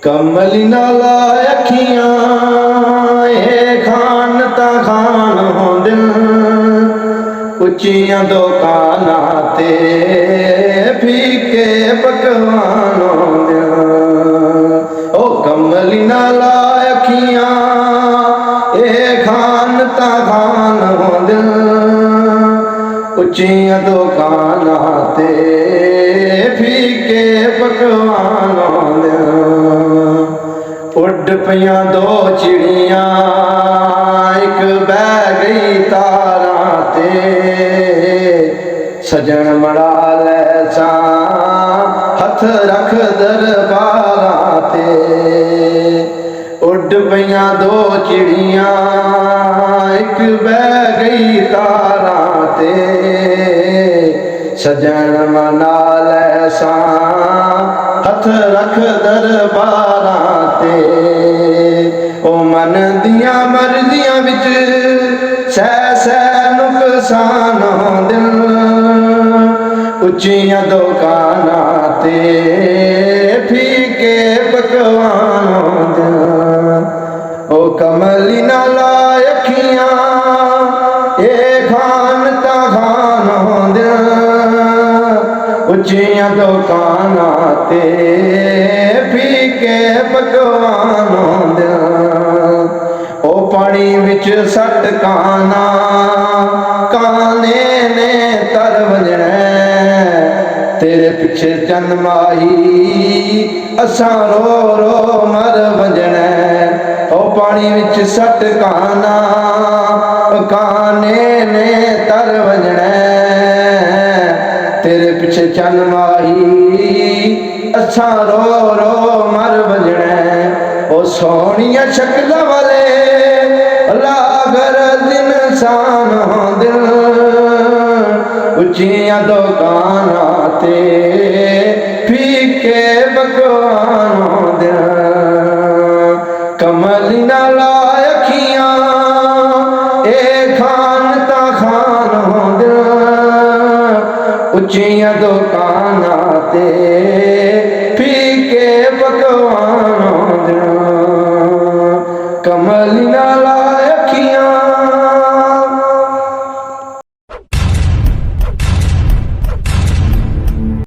कमली नाला अखियां ए खान ता खान होंदिन उच्चियां दुकानां ते फीके पकवान होंदिन। ओ कमली नाला अखियां ए खान ता खान होंदिन उच्चियां दुकानां ते फीके पकवान होंदिन। उड़ पईयां दो चिड़ियां एक बह गई तारां ते सजन मड़ा लै सा हथ रख दरबारां ते। उड़ पईयां दो चिड़ियां एक बह गई तारां ते सजन मना लै सा हथ रख दरबारां ते। ओ मन दियां मर्जियां विच सह सह नुकसान होंदिन उच्चियां दुकानां ते फीके पकवान होंदिन। ओ कमली नाला अखियां ए खान ता खान होंदिन उच्चियां दुकानां ते फीके पकवान होंदिन। ओ पानी विच सट काना काने ने तर वजणै तेरे पिछे चंद माही असां रो रो मर वजणै। ओ पानी विच सट काना काने ने तर वजणै तेरे पिछे चंद माही असां रो रो मर वजणै। ओ सोहणिया शक्ल वाले लागरद इंसान होंदिन उच्चियां दुकानां ते फीके पकवान होंदिन। कमली नाला अखियां ए खान ता खान होंदिन उच्चियां दुकानां ते फीके पकवान होंदिन। कमली नाला